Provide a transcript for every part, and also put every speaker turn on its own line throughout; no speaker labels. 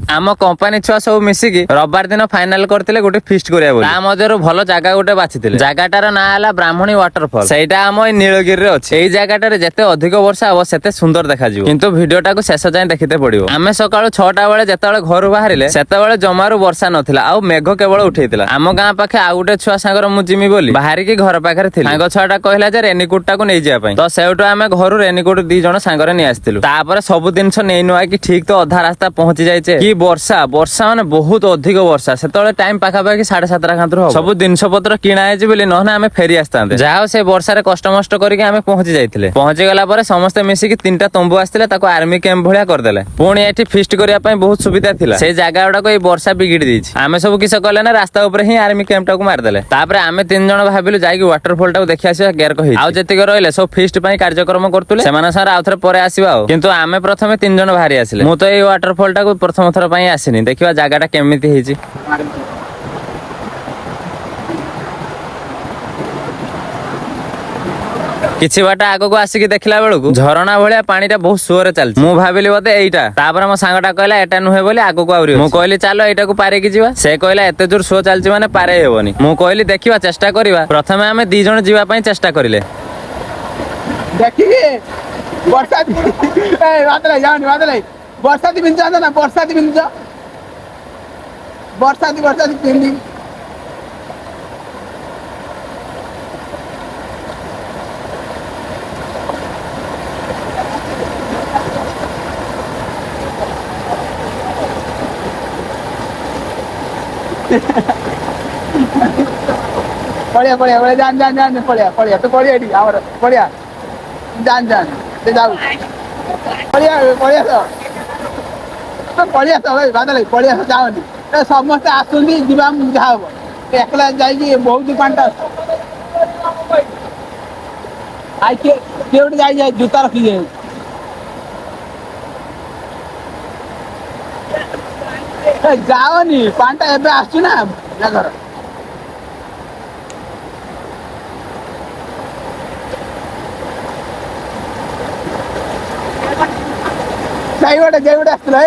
आम कंपनी छुआ सब मिसिकी रविवार दिन फाइनाल करथिले गोटे फिस्ट करिया बोली ता मध्यरु भलो जागा गोटे बाछिथिले जागाटार ना हला ब्राह्मणी वाटरफॉल सेटा आम नीलगिरी रे अछि एई जागाटारे जेते अधिक वर्षा हो सेते सुंदर देखा जिवो किंतु वीडियोटा को शेष जाय देखिते पड़िबो आमे सकाळु 6टा बेले जेतेबेले घरु बाहरिले सेतेबेले जमारु वर्षा नथिला आ मेघ केवल उठैतिला आम गां पाखे आ गोटे छुआ सांगर मु जिमी बोली बाहरी की घर पाखरे थिले सांग छुआटा कहला जे रेनीकोट टाको नै जिया पई तो सेउटो आमे घरु रेनीकोट दी जण सांगरे नै आस्तिलु तापर सब दिनस नै नुआ कि ठीक तो अधा रास्ता पहुंची जायचे कि वर्षा वर्षा माने बहुत अधिक वर्षा सेतेबेले टाइम पाखा पाखी 7:30 खांतरो हो सब जिनिस पत्र किणा आइछि बोली नहना आमे फेरी आस्तांते जाओ से वर्षा रे कष्ट मष्ट करके आमे पहुंची जाइथिले पहुंची गला परे समस्त मिसी कि 3टा तंबू आस्तिले ताको आर्मी कैंप भलिया कर देले पुणी एठी फिस्ट करिया पई बहुत सुविधा थिला से जागा उडा को ए वर्षा बिगिडी दैछि आमे सब किस कले ना रास्ता ऊपर ही आर्मी कैंप टाको मार देले तापर आमे 3 जण भाबिलु जाई वाटरफॉल टाको देखि आसीबा गेर कहि आउ जतिक रहले सब फिस्ट पई कार्यक्रम करतुले सेमाना सारा आउथरे परे आसीबा किंतु आमे प्रथमे 3 जण भारी आसिले मु तो ए वाटरफॉल टाको प्रथम थर पई आसिनी देखिबा जागाटा केमिति हेछि किछि बाटा आगो को आसिक देखला बेलकु झरणा भलिया पानीटा बहुत सुअरे चलछि मु भाबिली बोते एइटा तापर मो सांगटा कहला एटा नुहे बोली आगो को आउरी मु कहली चलो एटा को पारे की जीवा से कहला एते जोर सुअ चलछि माने पारे हेबोनी मु कहली देखिबा चेष्टा करिबा प्रथमे आमे 2 जण जीवा पई चेष्टा करिले
देखिए वर्षा ए बादल वर्षा दी बिंजा ना वर्षा दी पिंडी पड़िया जान पड़िया तो पड़िया डी आवर पड़िया जान ते जाऊ पड़िया तो भाई बादल पड़िया तो जाओनी ए समस्त आसुनी जीवा जा हो एकला जाई बहुत पांटा आई के उठ जाई जूता रखी जाए जाओनी पांटा एबे आसु ना घर जाइबडे आसला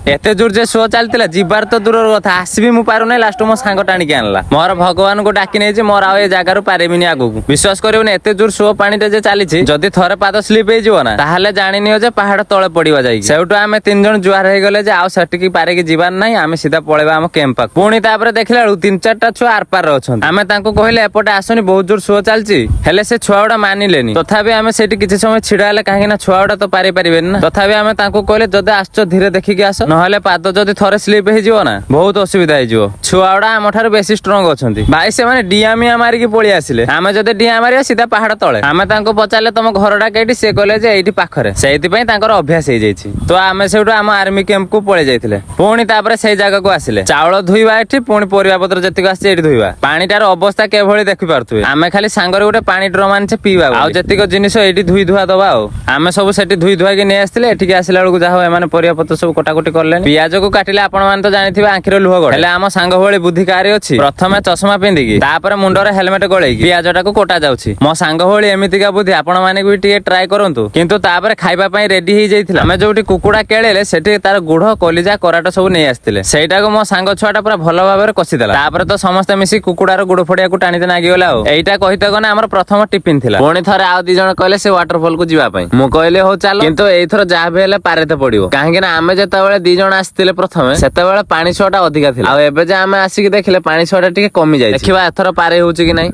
एते जोर जे शो चलतिला जिबार तो दूर कथा आसीबी मु पारु नै लास्ट मो सांग टाणी के आनला मोर भगवान को डाकी नै जे मोर आ ए जागा रु पारेबिनी आगु विश्वास करिवने एते जोर शो पानी जे चाली छि जदी थरे पाद स्लिप हे जिवो ना ताहाले जानि नियो जे पहाड़ तळे पडिवा जाई सेउटो आमे 3 जण जुआर हे गले जे आ सटी की पारे की जीवार नै आमे सीधा पळेबा हम कैंप पाक पुणी तापर देखला 3-4टा छुआ आर पार रहछन आमे तांको कहिले एपटे आसनी बहुत जोर शो चलछि हेले से छुआडा मानिलेनी तथापि आमे सेठी किछि समय छिडा हले काहे ना छुआडा तो पारे परिबेन ना तथापि आमे तांको कहिले जदे आछो धीरे देखि के आस नहले पाद जदि थरे स्लिप हे जिवो ना बहुत असुविधा हे जिवो छुआडा हमठार बेसी स्ट्रांग अछंती भाई से माने डियामिया मारी की पळी आसिले आमे जदे डिया मारिया सीधा पहाड़ तळे आमे तांको पचाले तम घरडा केटी से कहले जे एठी पाखरे सेति पई तांकर अभ्यास हे जाईछि तो आमे सेउटो आम आर्मी कैंप को पळे जाइथिले पुणी तापर से जागा को आसिले चावल धुइबा एठी पुणी परिवा पत्र जतिक आसी एठी धुइबा पानीटार अवस्था के भଳି देखि पारथुवे आमे खाली सांगरे गोटे पानी ड्रम आनछे पीबा आ जतिक जिनिस एठी धुइ धुआ दबा आमे सब सेठी धुइ धुआ के नै आस्तिले एठी के आसिला बेलकु जाहो एमाने परिवा पत्र सब कोटाकोटी करलेनी पियाज को काटिले आपण मान तो जानिथिबा आंखिर लुह गड हेले आम सांग भଳି बुद्धि कारी अछि प्रथमे चश्मा पिंदी की तापर मुंडरे हेलमेट गळै की पियाजटा को कोटा जाउछि मो सांग भଳି एमितिका बुद्धि आपण माने भी टिके ट्राई करंतु किंतु तापर खाइबा पई रेडी हे जाइथिला हमें जोटी कुकुडा केळेले सेठी तार गुढ कलिजा कराटा सब नै आस्तिले सेटा को मो सांग छुआटा पूरा भलो भाबरे कसी देला तापर तो समस्त मिसी कुकुडार गुढ फडिया को टाणीते नागी गेला एइटा कहिते गने हमर प्रथम टिफिन थिला पुणी थरे आ 2 जण कहले से वाटरफॉल को जीवा पई मु कहले हो चालो किंतु एइथर जा भेले पारेते पडिवो काहे कि ना आमे जेता बेले 2 जण आस्तिले प्रथमे सेता बेले पानी छुआटा अधिका थिला आ एबे जे आमे आसी के देखले पानी छुआटा टिके कमी जाय देखिबा एथर पारे होउची कि नै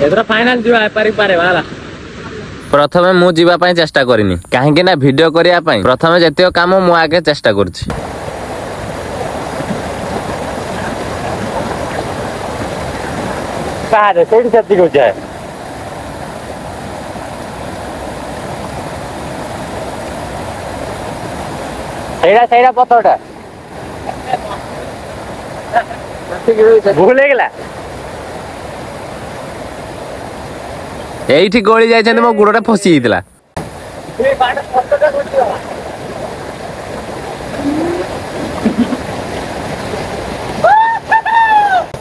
एथर फाइनल जीवा पारी पारे वाला प्रथमे मु जीवा पई चेष्टा करिनी काहे कि ना वीडियो करिया पई प्रथमे जतियो काम मु आगे चेष्टा करछि पारे सेठी सती को जाय सेड़ा पतोटा भूल गेला एठी गळी जाय मो गुड़टा फसी जाइतिला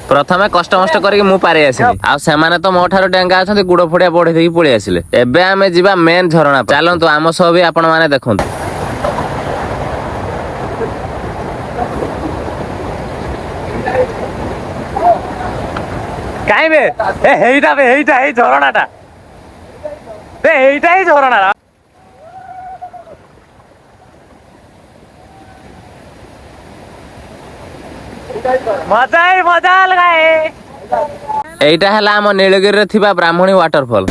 प्रथमे कष्ट मष्ट करके मु पारे आसिली आ सेमाने तो मो ठारो डेंगा अछंती गुड़ फड़िया बढ़े देकी पळी आसिले एबे आमे जिबा मेन झरणा चलंतु आम सब भी आपण माने देखंतु
ନାଇଁ ବେ ହେଇଟା ଏଇ ଝରଣାଟା ଏଇଟା ହିଁ ଝରଣା। ମଜା ଅଲଗା। ଏଇଟା ହେଲା ଆମ ନୀଳଗିରିରେ ଥିବା ବ୍ରାହ୍ମଣୀ ୱାଟରଫଲ।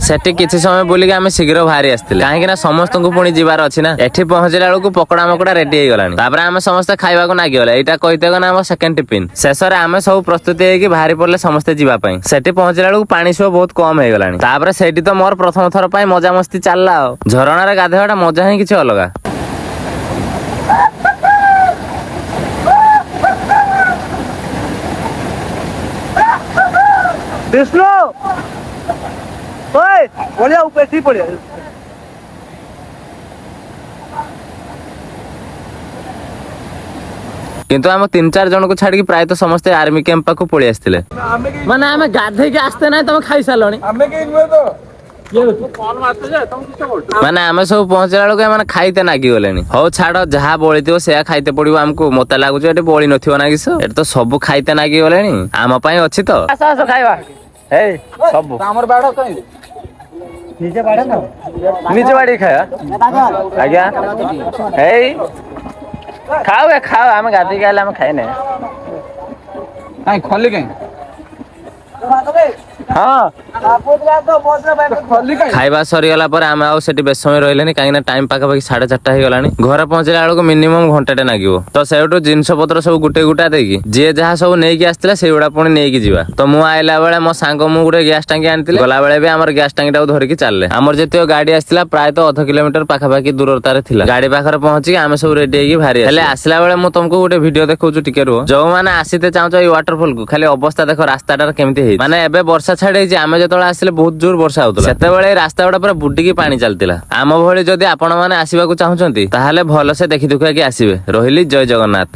ସେଠି କିଛି ସମୟ ବୁଲିକି ଆମେ ଶୀଘ୍ର ବାହାରି ଆସିଥିଲେ, କାହିଁକି ନା ସମସ୍ତଙ୍କୁ ପୁଣି ଯିବାର ଅଛି ନା। ଏଠି ପହଞ୍ଚିଲା ବେଳକୁ ପକୋଡା ମକୋଡା ରେଡି ହେଇଗଲାଣି। ତାପରେ ଆମେ ସମସ୍ତେ ଖାଇବାକୁ ନାଗିଗଲେ। ଏଇଟା କହିଦେଗ ନା ଆମ ସେକେଣ୍ଡ ଟିଫିନ। ଶେଷରେ ଆମେ ସବୁ ପ୍ରସ୍ତୁତି ହେଇକି ବାହାରି ପଡିଲେ ସମସ୍ତେ ଯିବା ପାଇଁ। ସେଠି ପହଞ୍ଚିଲା ବେଳକୁ ପାଣି ସୁଅ ବହୁତ କମ ହେଇଗଲାଣି। ତାପରେ ସେଇଠି ତ ମୋର ପ୍ରଥମ ଥର ପାଇଁ ମଜାମସ୍ତି ଚାଲିଲା ଆଉ। ଝରଣାରେ ଗାଧେଇବାଟା ମଜା ହିଁ କିଛି ଅଲଗା।
ବିଷ୍ଣୁ ଓଏ ପଳିଆ ଉପେଠି ପଳିଆ।
କିନ୍ତୁ ଆମ 3-4 ଜଣଙ୍କୁ ଛାଡିକି ପ୍ରାୟତଃ ସମସ୍ତେ ଆର୍ମି କ୍ୟାମ୍ପ ପାଖକୁ ପଳେଇ ଆସିଥିଲେ। ମାନେ ଆମେ ଗାଧେଇକି ଆସିତେ ନାହିଁ, ତମେ ଖାଇସାରିଲଣି। ମାନେ ଆମେ ସବୁ ପହଞ୍ଚିଲା ବେଳକୁ ଏମାନେ ଖାଇତେ ନାଗି ଗଲେଣି। ହଉ ଛାଡ, ଯାହା ବଳିଥିବ ସେୟା ଖାଇତେ ପଡିବ ଆମକୁ। ମତେ ଲାଗୁଛି ଏଠି ବଳି ନଥିବ ନା କିସ। ଏଠି ତ ସବୁ ଖାଇତେ ନାଗି ଗଲେଣି, ଆମ ପାଇଁ ଅଛି ତ। ଆସ ଖାଇବା। ହେଇ ସବୁ ଆମର ବାଡ କାଇଁ ନିଜେ ବାଡି ଖାଇବା। ଆଜ୍ଞା ହେଇ ଖାଅ ଆମେ ଗାଧେଇକି ଆଇଲେ ଆମେ ଖାଇନେ।
କାଇଁ ଖଲି କାଇଁ?
ହଁ ଖାଇବା ସରିଗଲା ପରେ ଆମେ ଆଉ ସେଠି ବେଶ ସମୟ ରହିଲେନି, କାହିଁକି ନା ଟାଇମ ପାଖାପାଖି 4:30 ହେଇଗଲାଣି। ଘରେ ପହଞ୍ଚିଲା ବେଳକୁ ମିନିମମ୍ ଘଣ୍ଟାଟେ ଲାଗିବ। ତ ସେଇଠୁ ଜିନିଷ ପତ୍ର ସବୁ ଗୁଟେ ଗୁଟା ଦେଇକି ଯିଏ ଯାହା ସବୁ ନେଇକି ଆସିଥିଲା ସେଇଗୁଡା ପୁଣି ନେଇକି ଯିବା। ତ ମୁଁ ଆଇଲା ବେଳେ ମୋ ସାଙ୍ଗ ମୁଁ ଗୋଟେ ଗ୍ୟାସ ଟାଙ୍କି ଆଣିଥିଲି। ଗଲାବେଳେ ବି ଆମର ଗ୍ୟାସ ଟାଙ୍କି ଟାକୁ ଧରିକି ଚାଲିଲେ। ଆମର ଯେତିକ ଗାଡି ଆସିଥିଲା ପ୍ରାୟତଃ 1/2 କିଲୋମିଟର ପାଖାପାଖି ଦୂରତାରେ ଥିଲା। ଗାଡି ପାଖରେ ପହଞ୍ଚିକି ଆମେ ସବୁ ରେଡି ହେଇକି ବାହାରି ହେଲେ ଆସିଲା ବେଳେ ମୁଁ ତମକୁ ଗୋଟେ ଭିଡିଓ ଦେଖଉଛି, ଟିକେ ରୁହ। ଯୋଉମାନେ ଆସିତେ ଚାହୁଁଛ ଏଇ ୱାଟରଫଲ କୁ, ଖାଲି ଅବସ୍ଥା ଦେଖ ରାସ୍ତାଟାର କେମିତି ହେଇଛି। ମାନେ ଏବେ ବର୍ଷା ଛାଡିଯାଇଛି, ଆମେ ଯେତେବେଳେ ଆସିଲେ ବହୁତ ଜୋର ବର୍ଷା ହଉଥିଲା। ସେତେବେଳେ ଏଇ ରାସ୍ତା ଗୁଡା ପୁରା ବୁଡିକି ପାଣି ଚାଲିଥିଲା। ଆମ ଭଳି ଯଦି ଆପଣ ମାନେ ଆସିବାକୁ ଚାହୁଁଛନ୍ତି ତାହେଲେ ଭଲସେ ଦେଖି ଦୁଖାକି ଆସିବେ। ରହିଲି, ଜୟ ଜଗନ୍ନାଥ।